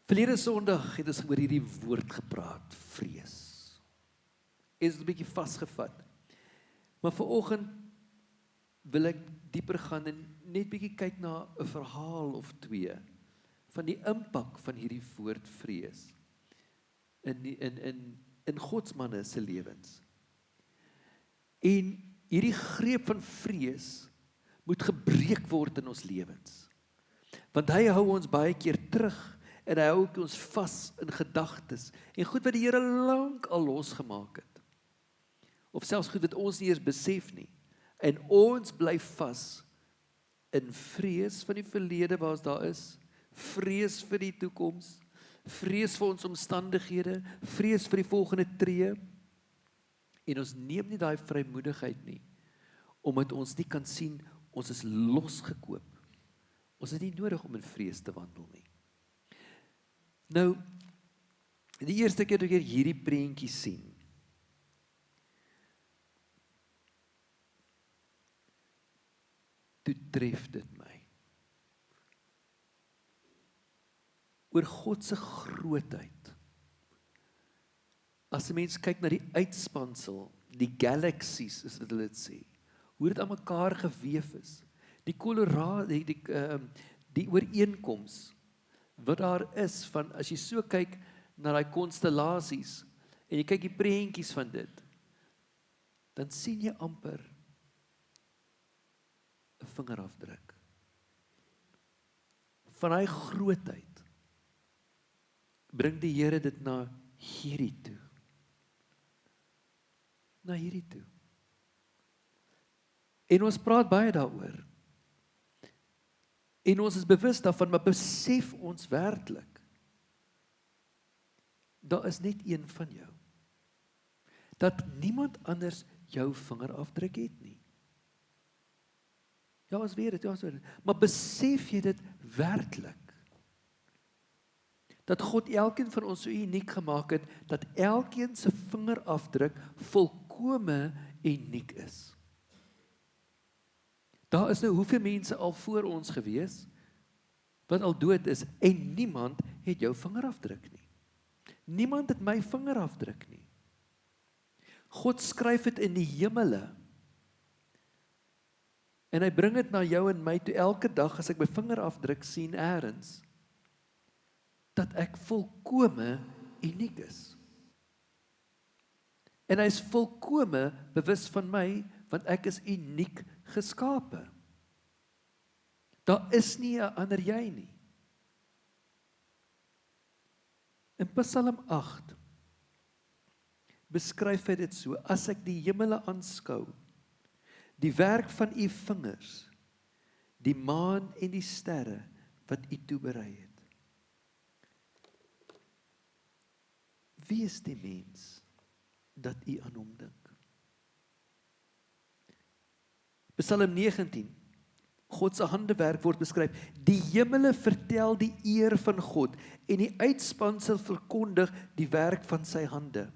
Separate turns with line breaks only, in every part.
Verlede Sondag het ons oor hierdie woord gepraat, vrees. Is het 'n bietjie vasgevat. Maar vanoggend wil ek dieper gaan en net bietjie kyk na 'n verhaal of twee van die impak van hierdie woord vrees in godsmanne se lewens. En hierdie greep van vrees moet gebreek word in ons lewens. Want hy hou ons baie keer terug en hy hou ons vas in gedagtes en goed wat die Here lank al losgemaak het. Of selfs goed wat ons nie eens besef nie. En ons bly vas in vrees van die verlede waar ons daar is, vrees vir die toekoms, vrees vir ons omstandighede, vrees vir die volgende tree. En ons neem nie daai vrymoedigheid nie, omdat ons nie kan sien, ons is losgekoop. Ons het nie nodig om in vrees te wandel nie. Nou, die eerste keer dat ek hierdie prentjie sien, toe tref dit my. Oor God se grootheid. As 'n mens kyk na die uitspansel, die galaksies, is wat hulle dit sê, hoe dit aan mekaar geweef is, die die ooreenkoms, wat daar is van, as jy so kyk na die konstellasies, en jy kyk die prentjies van dit, dan sien jy amper 'n vingerafdruk van hy grootheid. Bring die Here dit na hierdie toe. Na hierdie toe. En ons praat baie daaroor. En ons is bewus daarvan, maar besef ons werklik, daar is net een van jou. Dat niemand anders jou vingerafdruk het nie. Ja, ons weet dit, maar besef jy dit werklik? Dat God elkeen van ons so uniek gemaak het, dat elkeen se vingerafdruk volkome uniek is. Daar is nou hoeveel mense al voor ons gewees, wat al dood is, en niemand het jou vingerafdruk nie. Niemand het my vingerafdruk nie. God skryf dit in die hemele, en hy bring dit na jou en my toe elke dag, as ek my vingerafdruk sien eers, dat ek volkome uniek is. En hy is volkome bewus van my, want ek is uniek geskape. Daar is nie 'n ander jy nie. In Psalm 8 beskryf hy dit so, as ek die hemele aanskou, die werk van u vingers, die maan en die sterre wat u toeberei het. Wie is die mens dat u aan hom dink? Psalm 19, God se handewerk word beskryf. Die hemele vertel die eer van God en die uitspansel verkondig die werk van sy hande.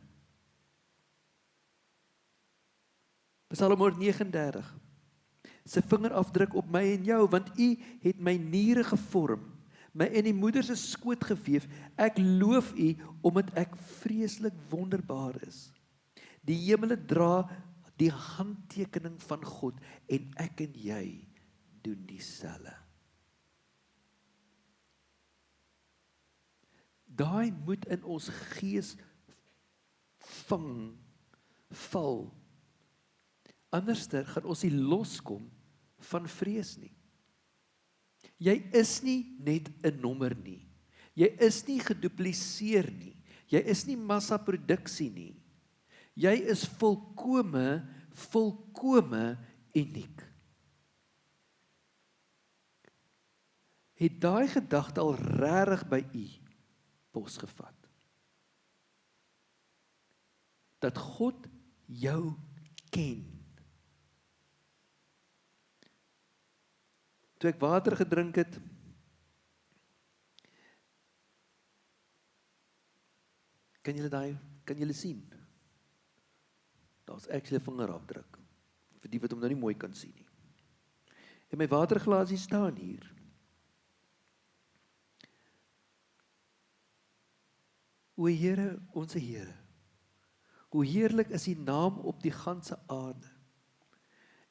Psalm 139, sy vingerafdruk op my en jou, want u het my niere gevorm, my in die moeder se skoot geweef, ek loof u, omdat ek vreeslik wonderbaar is. Die hemele dra die handtekening van God, en ek en jy doen dieselfde. Daai moet in ons gees val. Anderster gaan ons nie loskom van vrees nie. Jy is nie net 'n nommer nie. Jy is nie gedupliseer nie. Jy is nie massaproduksie nie. Jy is volkome uniek. Het daai gedagte al regtig by u posgevat? Dat God jou ken. Toe ek water gedrink het, kan julle sien? Daar's actually 'n vingerafdruk, vir die wat hom nou nie mooi kan sien nie. En my waterglasie staan hier. O Here, onse Here, hoe heerlik is U naam op die ganse aarde.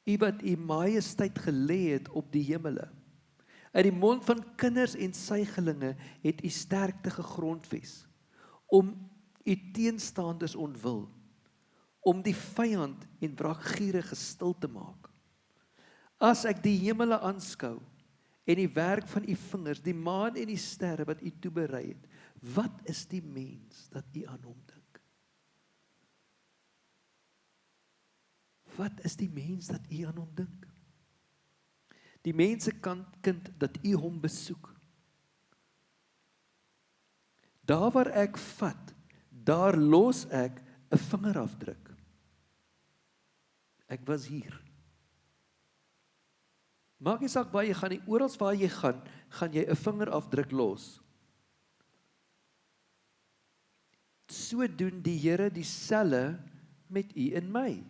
U wat U majesteit gelê het op die hemele. Uit die mond van kinders en suigelinge het U sterkte gegrondves, om U teenstanders ontwil, om die vyand en wraakgierige stil te maak. As ek die hemele aanskou, en die werk van U vingers, die maan en die sterre wat U toeberei het, wat is die mens dat U aan hom dink? Wat is die mens dat U aan hom dink? Die mensekind dat U hom besoek. Daar waar ek vat, daar los ek 'n vingerafdruk. Ek was hier. Maak nie saak waar jy gaan nie, oral waar jy gaan jy 'n vingerafdruk los. So doen die Here dieselfde met U en my.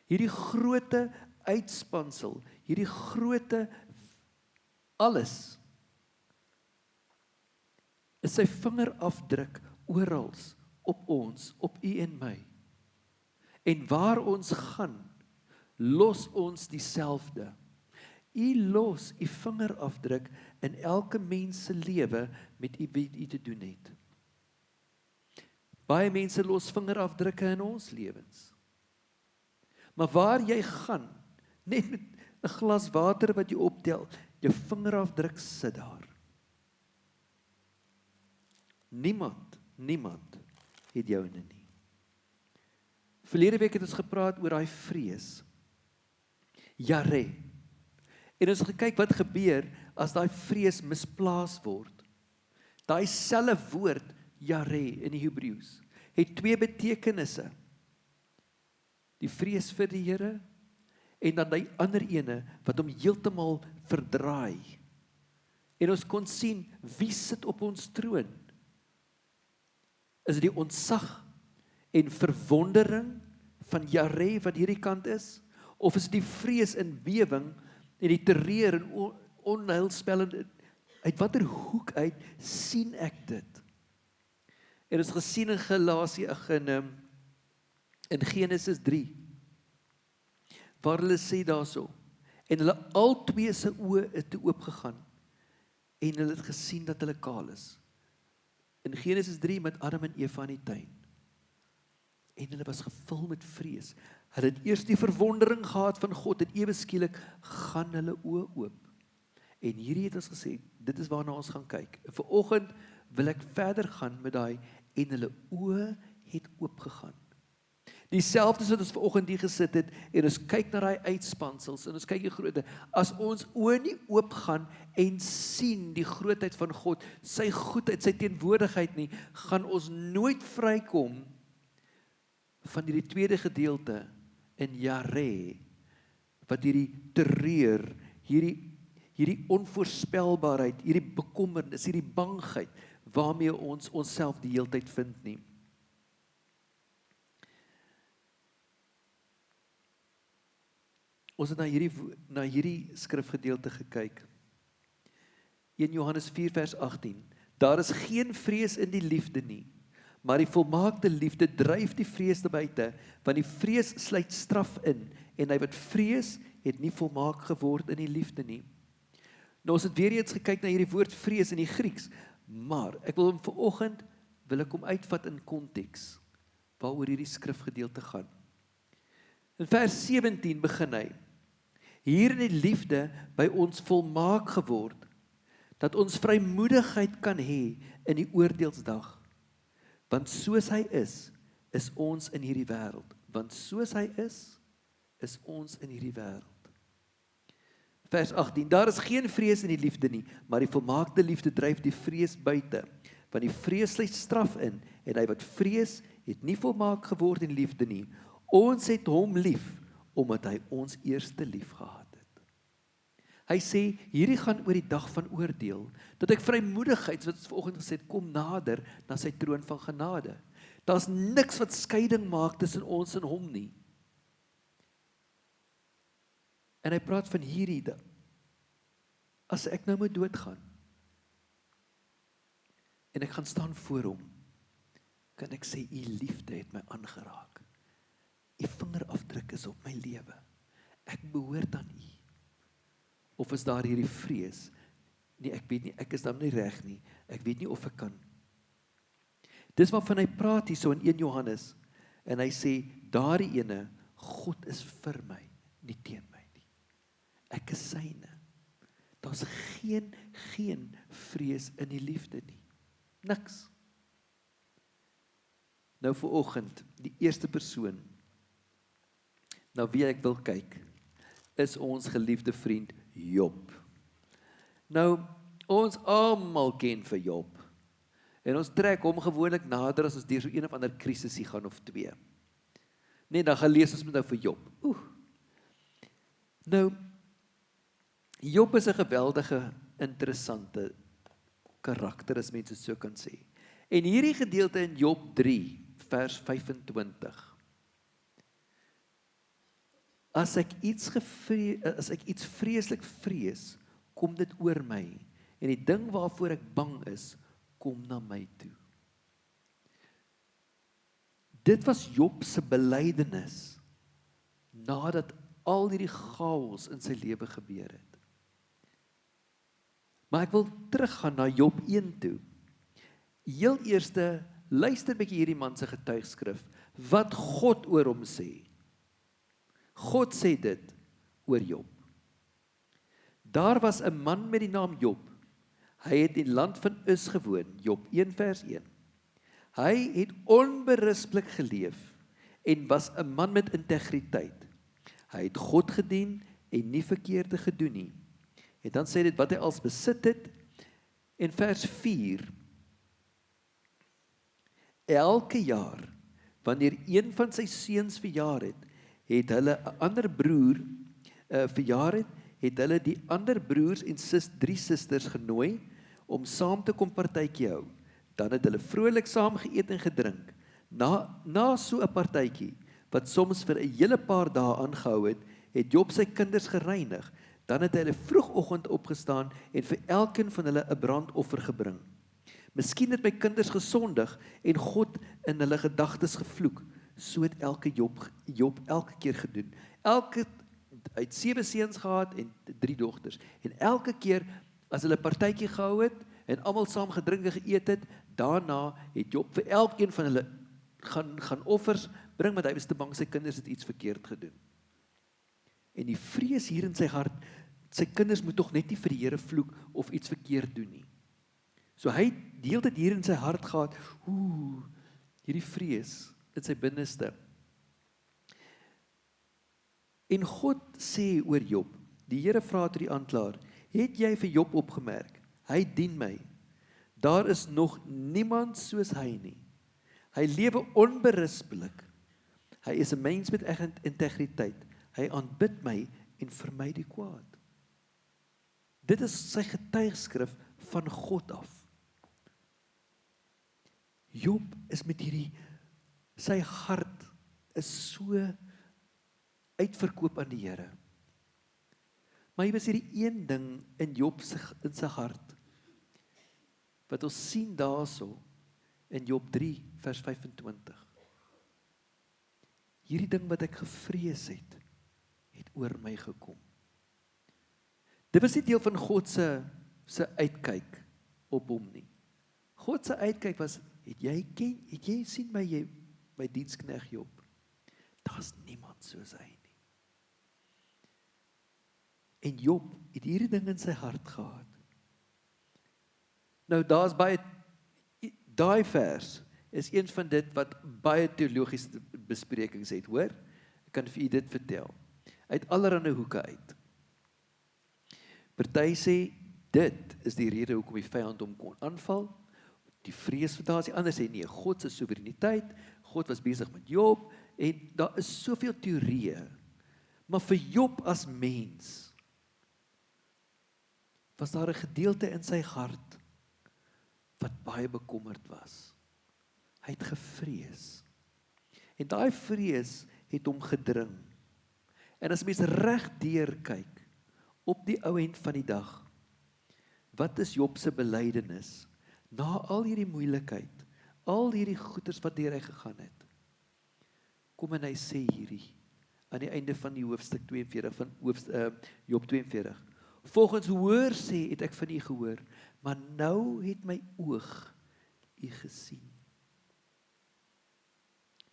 Hierdie groote uitspansel, hierdie groote alles, is sy vingerafdruk orals op ons, op U en my. En waar ons gaan, los ons dieselfde. U los U vingerafdruk in elke mens se lewe met U wat U te doen het. Baie mense los vingerafdrukke in ons lewens. Maar waar jy gaan, net met 'n glas water wat jy optel, jou vingerafdruk sit daar. Niemand het joune nie. Verlede week het ons gepraat oor daai vrees. Jare. En ons het gekyk wat gebeur as daai vrees misplaas word. Daai selfe woord, jare in die Hebreëus, het twee betekenisse. Die vrees vir die Here en dan die ander ene wat hom heeltemal verdraai. En ons kon sien wie sit op ons troon. Is dit die ontzag en verwondering van Jare wat hierdie kant is, of is dit die vrees en bewering en die terreur en onheilspellende, uit watter hoek uit sien ek dit? En ons gesien in Galasië in Genesis 3, waar hulle sê daarso, en hulle albei se oë het toe oopgegaan, en hulle het gesien dat hulle kaal is. In Genesis 3 met Adam en Eva in die tuin. En hulle was gevul met vrees. Hulle het eers die verwondering gehad van God, en ewe skielik gaan hulle oë oop. En hierdie het ons gesê, dit is waarna ons gaan kyk. Vanoggend wil ek verder gaan met daai, en hulle oë het oopgegaan. Dieselfde as wat ons vanoggend hier gesit het, en ons kyk na daai uitspansels, en ons kyk die grootte, as ons oë nie oopgaan, en sien die grootheid van God, sy goedheid, sy teenwoordigheid nie, gaan ons nooit vrykom, van hierdie tweede gedeelte, in Jare, wat hierdie terreur, hierdie onvoorspelbaarheid, hierdie bekommernis, hierdie bangheid, waarmee ons onsself die hele tyd vind nie. Ons het na hierdie skrifgedeelte gekyk. 1 Johannes 4 vers 18. Daar is geen vrees in die liefde nie, maar die volmaakte liefde dryf die vrees te buite, want die vrees sluit straf in, en hy wat vrees, het nie volmaak geword in die liefde nie. Nou ons het weer eens gekyk na hierdie woord vrees in die Grieks, maar ek wil hom vanoggend, wil ek hom uitvat in konteks, waaroor hierdie skrifgedeelte gaan. In vers 17 begin hy, hier in die liefde by ons volmaak geword, dat ons vrymoedigheid kan hê in die oordeelsdag. Want soos hy is ons in hierdie wêreld. Want soos hy is ons in hierdie wêreld. Vers 18, daar is geen vrees in die liefde nie, maar die volmaakte liefde dryf die vrees buite. Want die vrees sluit straf in, en hy wat vrees, het nie volmaak geword in liefde nie. Ons het hom lief, omdat hy ons eerste lief gehad het. Hy sê, hierdie gaan oor die dag van oordeel, dat ek vrymoedigheid, wat ons vanoggend gesê het, kom nader na sy troon van genade. Daar's niks wat skeiding maak tussen ons en hom nie. En hy praat van hierdie, as ek nou moet doodgaan, en ek gaan staan voor hom, kan ek sê, u liefde het my aangeraak. U vingerafdruk is op my lewe. Ek behoort aan u. Of is daar hierdie vrees? Nee, ek weet nie, ek is dan nie reg nie. Ek weet nie of ek kan. Dis waarvan hy praat hier so in 1 Johannes. En hy sê, daardie ene, God is vir my, nie teen my nie. Ek is syne. Daar's geen vrees in die liefde nie. Niks. Nou vanoggend, die eerste persoon, na wie ek wil kyk, is ons geliefde vriend Job. Nou, ons almal ken vir Job. En ons trek hom gewoonlik nader as ons deur so een of ander krisisie gaan of twee. Nee, dan gaan lees ons met nou vir Job. Nou, Job is 'n geweldige, interessante karakter, as mense so kan sê. En hierdie gedeelte in Job 3, vers 25. As ek iets vreeslik vrees, kom dit oor my. En die ding waarvoor ek bang is, kom na my toe. Dit was Job se belydenis nadat al hierdie chaos in sy lewe gebeur het. Maar ek wil teruggaan na Job 1 toe. Heel eerste, luister 'n bietjie hierdie man se getuigskrif, wat God oor hom sê. God sê dit oor Job. Daar was 'n man met die naam Job. Hy het in die land van Uz gewoon, Job 1 vers 1. Hy het onberispelik geleef en was 'n man met integriteit. Hy het God gedien en nie verkeerde gedoen nie. En dan sê dit wat hy als besit het. En vers 4. Elke jaar, wanneer een van sy seuns verjaar het hulle 'n ander broer verjaar het hulle die ander broers en 3 susters genooi om saam te kom partytjie hou. Dan het hulle vrolik saam geëet en gedrink. Na so 'n partytjie, wat soms vir 'n hele paar dae aangehou het Job sy kinders gereinig. Dan het hulle vroegoggend opgestaan en vir elkeen van hulle 'n brandoffer gebring. Miskien het my kinders gesondig en God in hulle gedagtes gevloek. So het Job elke keer gedoen. Hy het 7 seuns gehad en 3 dogters. En elke keer as hulle partytjie gehou het en almal saam gedrink en geëet het, daarna het Job vir elkeen van hulle gaan offers bring, want hy was te bang sy kinders het iets verkeerd gedoen. En die vrees hier in sy hart, sy kinders moet tog net nie vir die Here vloek of iets verkeerd doen nie. So hy het die hele tyd hier in sy hart gehad, hierdie vrees in sy binneste. En God sê oor Job, die Here vra tot die aanklaer, het jy vir Job opgemerk? Hy dien my. Daar is nog niemand soos hy nie. Hy lewe onberispelik. Hy is 'n mens met integriteit. Hy aanbid my en vermy die kwaad. Dit is sy getuigskrif van God af. Job is met sy hart is so uitverkoop aan die Here. Maar hier was hierdie een ding in Job in sy hart, wat ons sien daarso in Job 3 vers 25. Hierdie ding wat ek gevrees het oor my gekom. Dit was nie deel van God se uitkyk op hom nie. God se uitkyk was, het jy sien my diensknegt Job? Daar's niemand soos hy nie. En Job het hierdie ding in sy hart gehad. Nou daar's baie, daai vers is een van dit wat baie teologiese besprekings het, hoor? Ek kan vir u dit vertel. Uit allerlei hoeke uit. Party sê, dit is die rede hoekom die vyand hom kon aanval, die vrees wat daar is, die ander sê, nee, God se soewereiniteit, God was besig met Job, en daar is soveel teorieë, maar vir Job as mens, was daar 'n gedeelte in sy hart, wat baie bekommerd was. Hy het gevrees. En daai vrees het hom gedring. En as mens reg deur kyk, op die ou end van die dag, wat is Job se belydenis, na al hierdie moeilikheid, al hierdie goeters wat deur hy gegaan het, kom en hy sê hierdie, aan die einde van die hoofstuk 42, van Job 42, volgens hoor sê, het ek van u gehoor, maar nou het my oog u gesien.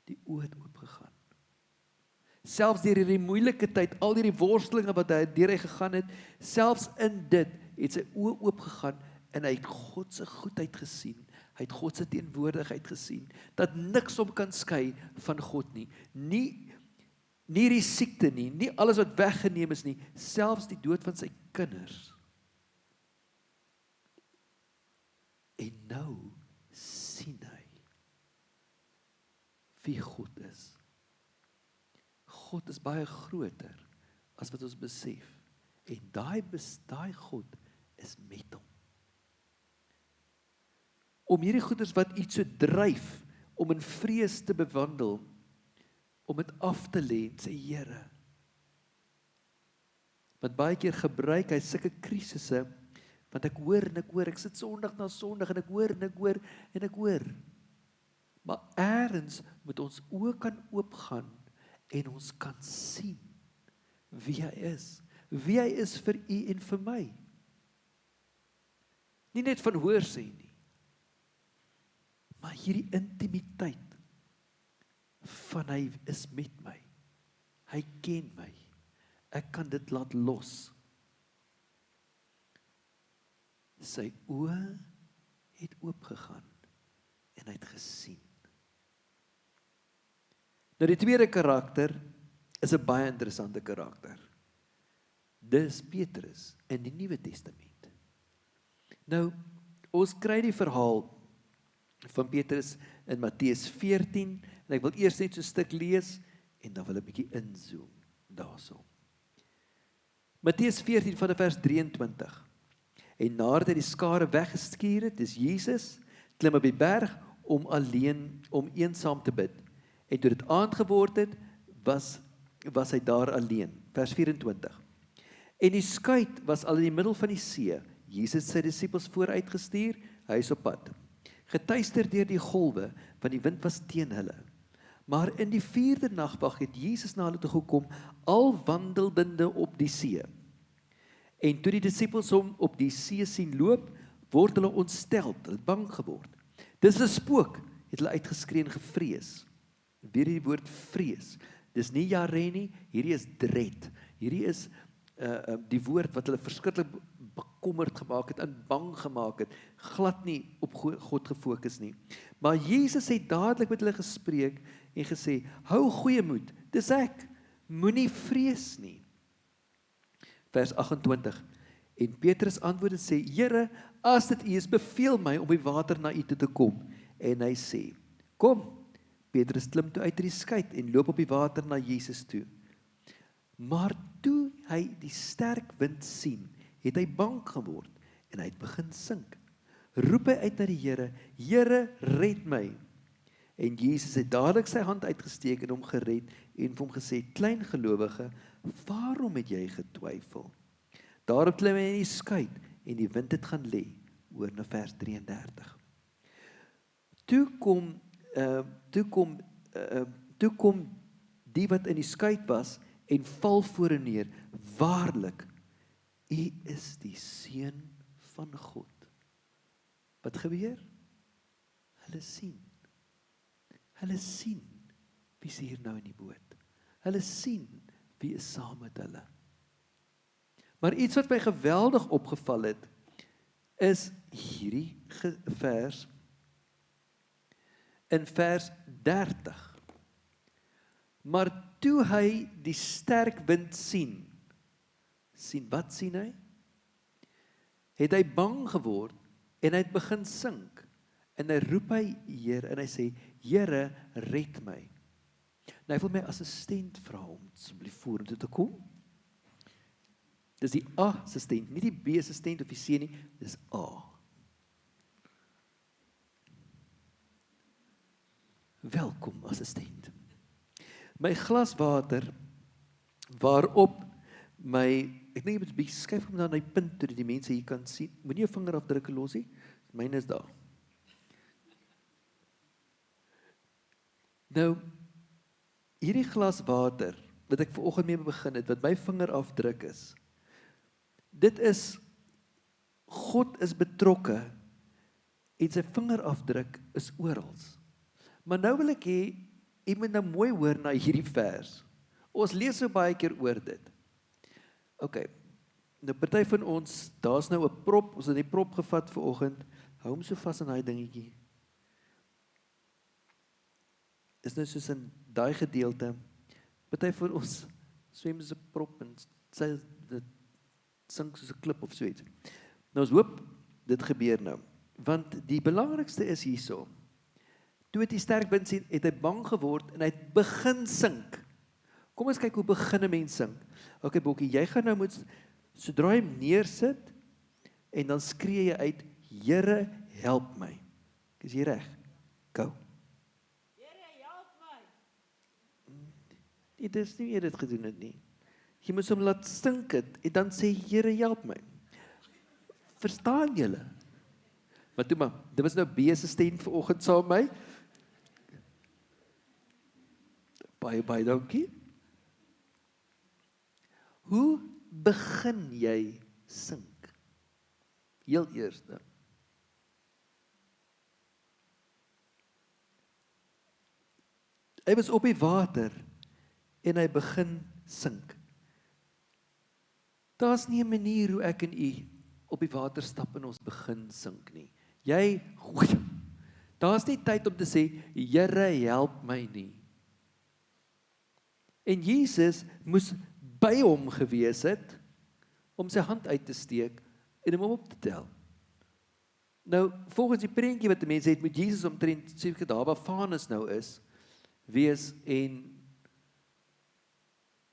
Die oog het oopgegaan. Selfs deur hierdie moeilike tyd, al hierdie worstelinge wat hy deur hy gegaan het, selfs in dit, het sy oog oopgegaan, en hy het God se goedheid gesien, hy het God se teenwoordigheid gesien, dat niks hom kan skei van God nie. Nie die siekte nie, nie alles wat weggeneem is nie, selfs die dood van sy kinders. En nou sien hy wie God is. God is baie groter as wat ons besef. En daai God is met hom. Om hierdie goeders wat iets so dryf, om in vrees te bewandel, om dit af te lê, sê Here. Want baie keer gebruik hy sulke krisisse, want ek hoor, ek sit Sondag na Sondag, en ek hoor. Maar eers moet ons oë kan oopgaan, en ons kan sien wie hy is vir u en vir my. Nie net van hoor sê nie, maar hierdie intimiteit van hy is met my, hy ken my, ek kan dit laat los. Sy oë het oopgegaan en hy het gesien. Nou die tweede karakter is 'n baie interessante karakter. Dis Petrus in die Nuwe Testament. Nou, ons kry die verhaal van Petrus in Matteus 14, en ek wil eers net so 'n stuk lees, en dan wil ek 'n bietjie inzoom daarso. Matteus 14 van vers 23. En nadat hy die skare weggestuur het, dis Jesus, klim op die berg om eensaam te bid. En toe dit aand geword het, was hy daar alleen. Vers 24. En die skuit was al in die middel van die see. Jesus sy disippels vooruitgestuur, hy is op pad. Getuister deur die golwe, want die wind was teen hulle. Maar in die 4de nagwag het Jesus na hulle toe gekom, al wandelende op die see. En toe die disippels hom op die see sien loop, word hulle ontsteld, hulle bang geword. Dis 'n spook, het hulle uitgeskree en gevrees. Weer die woord vrees. Dis nie jare nie, hierdie is dread. Hierdie is die woord wat hulle verskriklik bekommerd gemaak het, en bang gemaak het, glad nie op God gefokus nie. Maar Jesus het dadelik met hulle gespreek en gesê, hou goeie moed, dis ek, moenie vrees nie. Vers 28, en Petrus antwoord en sê, Here, as dit u is, beveel my om die water na u toe te kom. En hy sê, kom. Petrus klim toe uit die skuit en loop op die water na Jesus toe. Maar toe hy die sterk wind sien, het hy bang geword en hy het begin sink. Roep hy uit na die Here, Here, red my. En Jesus het dadelik sy hand uitgesteek en hom gered en vir hom gesê, klein gelowige, waarom het jy getwyfel? Daarop klim hy in die skuit en die wind het gaan lê, oor na vers 33. Toe kom die wat in die skuit was en val voor en neer, waarlik, u is die Seun van God. Wat gebeur? Hulle sien wie is hier nou in die boot. Hulle sien wie is saam met hulle. Maar iets wat my geweldig opgeval het, is hierdie vers, in vers 30. Maar toe hy die sterk wind sien, wat sien hy? Het hy bang geword, en hy het begin sink, en hy roep hy Heer, en hy sê, Here, red my. Nou, ek wil my assistent vra om asseblief vorentoe te kom. Dis die A-assistent, nie die B-assistent of die C nie, dis A. Welkom, assistent. My glas water, waarop ek dink jy moet skuif hom dan na die punt toe, die mense hier kan sien. Moenie jou vingerafdrukke los nie, myne is daar. Nou, hierdie glas water, wat ek vanoggend mee begin het, wat my vingerafdruk is, dit is, God is betrokke, en sy vingerafdruk is oral. Maar nou wil ek hê, jy moet nou mooi hoor na hierdie vers. Ons lees so baie keer oor dit. Ok, nou party van ons, daar's nou 'n prop, ons het die prop gevat vanoggend, hou hom so vas in daai dingetjie. Is nou soos in daai gedeelte, party van ons swem soos 'n prop en sy dit sink soos 'n klip of so iets. Nou ons hoop dit gebeur nou, want die belangrikste is hierso. Toe het die sterk wind sien, het hy bang geword en hy het begin sink. Kom ons kyk hoe begin 'n mens sink. Ok Bokkie, jy gaan nou moet, sodra jy hom neersit, en dan skree jy uit, Here, help my. Is jy reg? Go. Dit is nie jy dit gedoen het nie. Jy moet hom laat stink het, en dan sê, Here, help my. Verstaan julle? Maar toe maar, dit was nou B se stem vanoggend saam met my. Baie dankie. Hoe begin jy sink? Heel eerste. Hy was op die water, en hy begin sink. Daar's nie 'n manier hoe ek en u op die water stap en ons begin sink nie. Daar's nie tyd om te sê, Here, help my nie. En Jesus moes by hom gewees het, om sy hand uit te steek, en hom op te tel. Nou, volgens die prentjie wat die mense het, moet Jesus omtrent, seker daar waar Vanus nou is, wees,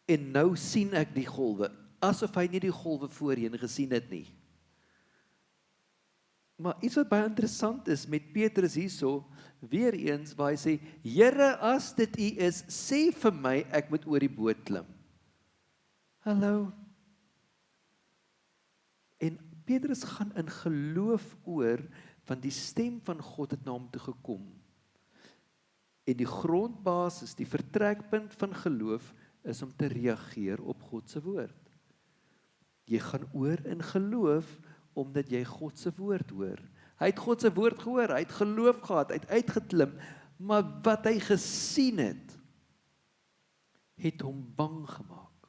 en nou sien ek die golwe, asof hy nie die golwe voorheen gesien het nie. Maar iets wat baie interessant is met Petrus hierso, weer eens waar hy sê, Here, as dit U is, sê vir my, ek moet oor die boot klim. Hallo? En Petrus gaan in geloof oor, want die stem van God het na hom toe gekom. En die grondbasis, die vertrekpunt van geloof, is om te reageer op God se woord. Jy gaan oor in geloof, omdat jy God se woord hoor. Hy het God se woord gehoor, hy het geloof gehad, hy het uitgeklim, maar wat hy gesien het hom bang gemaak.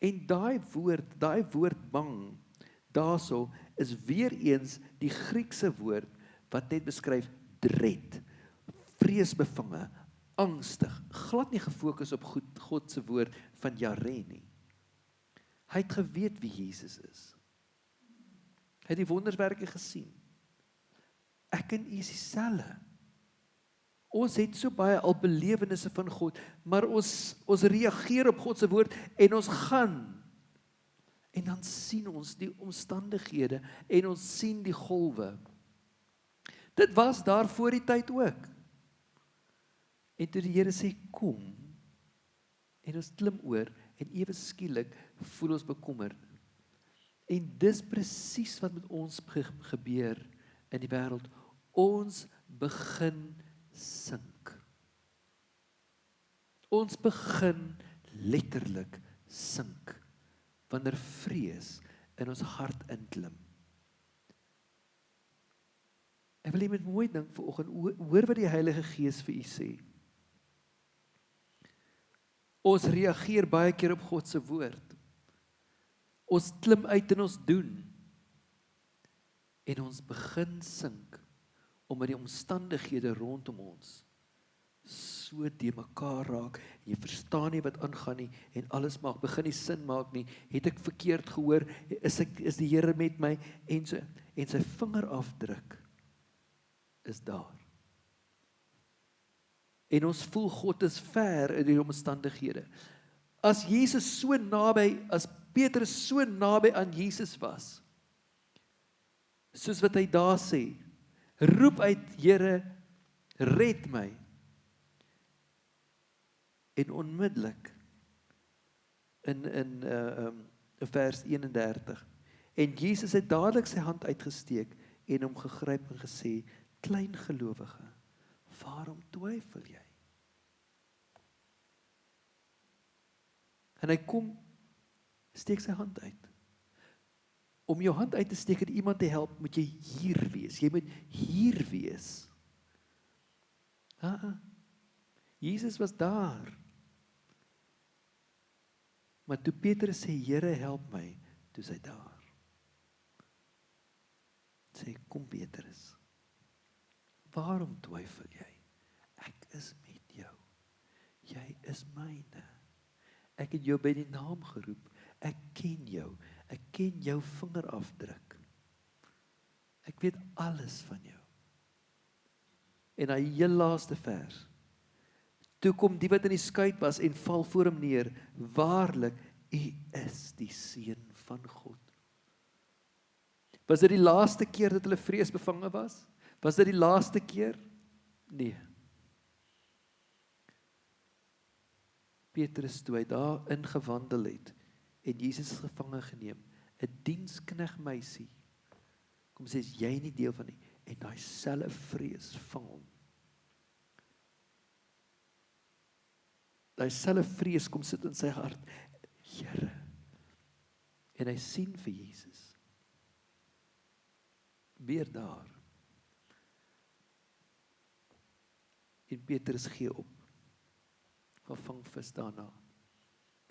En daai woord bang, daarso is weer eens die Griekse woord, wat net beskryf dread, vreesbevange, angstig, glad nie gefokus op God se woord van Jare nie. Hy het geweet wie Jesus is. Hy het die wonderswerke gesien. Ek en u is dieselfde. Ons het so baie al belewennisse van God, maar ons reageer op God se woord en ons gaan. En dan sien ons die omstandighede en ons sien die golwe. Dit was daar voor die tyd ook. En toe die Here sê, kom, en ons klim oor, en ewe skielik voel ons bekommerd. En dis presies wat met ons gebeur in die wêreld. Ons begin sink. Ons begin letterlik sink, wanneer vrees in ons hart inklim. Ek wil jy met mooi dink vanoggend, hoor wat die Heilige Gees vir u sê. Ons reageer baie keer op God se woord. Ons klim uit en ons doen. En ons begin sink, omdat die omstandighede rondom ons so de mekaar raak, en jy verstaan nie wat aangaan nie, en alles begin nie sin maak nie, het ek verkeerd gehoor, is die Here met my, en sy vingerafdruk is daar. En ons voel God is ver in die omstandighede. As Jesus so naby, as Petrus so naby aan Jesus was, soos wat hy daar sê, roep uit, Here, red my. En onmiddellik, in vers 31, en Jesus het dadelik sy hand uitgesteek, en hom gegryp en gesê, klein gelowige, waarom twyfel jy? En hy kom, steek sy hand uit. Om jou hand uit te steek en iemand te help, moet jy hier wees. Jy moet hier wees. Jesus was daar. Maar toe Petrus sê, Here, help my, toe is hy daar. Sê, kom Petrus, waarom twyfel jy? Ek is met jou. Jy is myne. Ek het jou by die naam geroep. Ek ken jou. Ek ken jou vingerafdruk. Ek weet alles van jou. En hy heel laaste vers. Toe kom die wat in die skuit was en val voor hom neer. Waarlik, U is die Seun van God. Was dit die laaste keer dat hulle vreesbevange was? Was dit die laaste keer? Nee. Petrus, toe hy daar ingewandel het, en Jesus is gevange geneem, 'n dienskneg meisie, kom sê, is jy nie deel van nie, en daai selfe vrees vang hom. Daai selfe vrees kom sit in sy hart, Here, en hy sien vir Jesus, weer daar, en Petrus gee op, gaan vang vis daarna,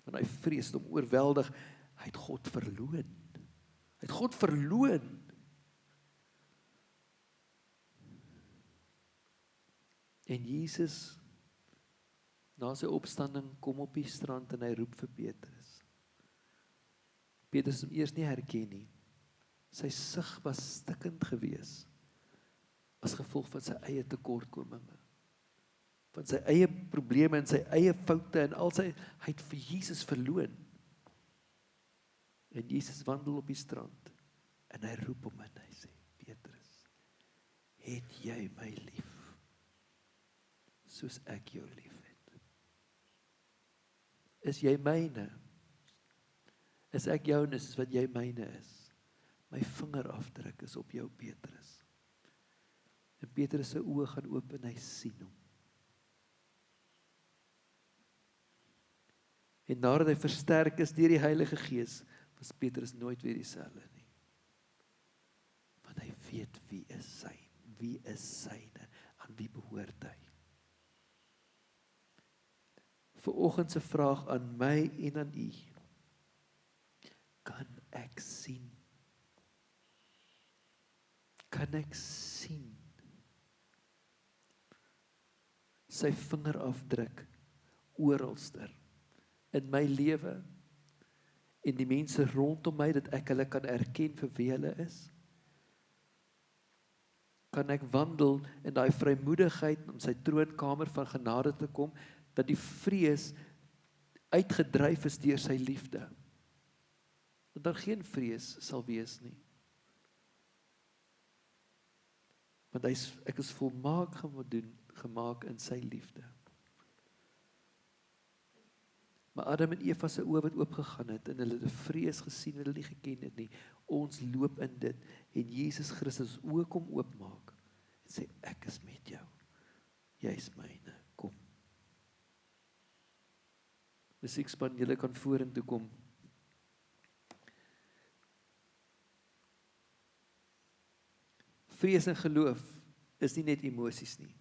want hy vrees hom oorweldig, hy het God verloon, en Jesus, na sy opstanding, kom op die strand en hy roep vir Petrus. Petrus het hom eers nie herken nie. Sy sig was stikkend gewees, as gevolg van sy eie tekortkominge, van sy eie probleme en sy eie foute en al sy, hy het vir Jesus verloon. En Jesus wandel op die strand en hy roep hom en hy sê, Petrus, het jy my lief, soos ek jou lief het? Is jy myne? Is ek joune soos wat jy myne is? My vingerafdruk is op jou, Petrus. En Petrus se oë gaan oop en hy sien hom. En nadat hy versterk is deur die Heilige Gees, was Petrus nooit weer dieselfde nie. Want hy weet wie is syne, aan wie behoort hy. Vanoggend se vraag aan my en aan u, kan ek sien? Kan ek sien? Sy vingerafdruk oralster in my lewe en die mense rondom my, dat ek hulle kan erken vir wie hulle is? Kan ek wandel in daai vrymoedigheid om sy troonkamer van genade te kom, dat die vrees uitgedryf is deur sy liefde? Dat daar geen vrees sal wees nie. Want ek is volmaak gemaak in sy liefde. Maar Adam en Eva se oë wat oopgegaan het, en hulle het 'n vrees gesien wat hulle nie geken het nie. Ons loop in dit, en Jesus Christus oë kom oopmaak, en sê, ek is met jou. Jy is myne, kom. Musiekspan, julle kan vorentoe kom. Vrees en geloof is nie net emosies nie.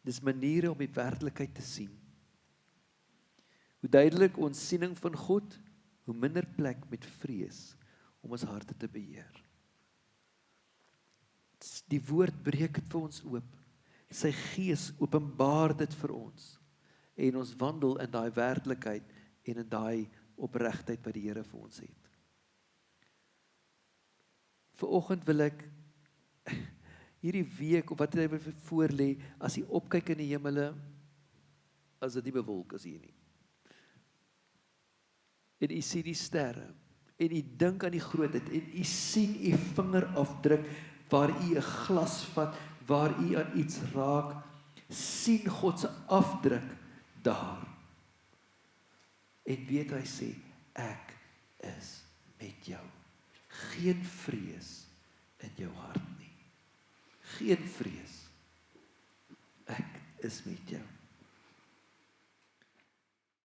Dis maniere om die werklikheid te sien. Hoe duidelik ons siening van God, hoe minder plek met vrees om ons harte te beheer. Die woord breek dit vir ons oop. Sy Gees openbaar dit vir ons. En ons wandel in daai werklikheid en in daai opregtheid wat die Here vir ons het. Vanoggend wil ek hierdie week, of wat hy voorlê, as jy opkyk in die hemele, as dit nie bewolk is hier nie. En jy sien die sterre, en jy dink aan die grootheid, en jy sien jy vingerafdruk, waar jy 'n glas vat, waar jy aan iets raak, sien God se afdruk daar. En weet hy sê, ek is met jou. Geen vrees in jou hart nie. Geen vrees. Ek is met jou.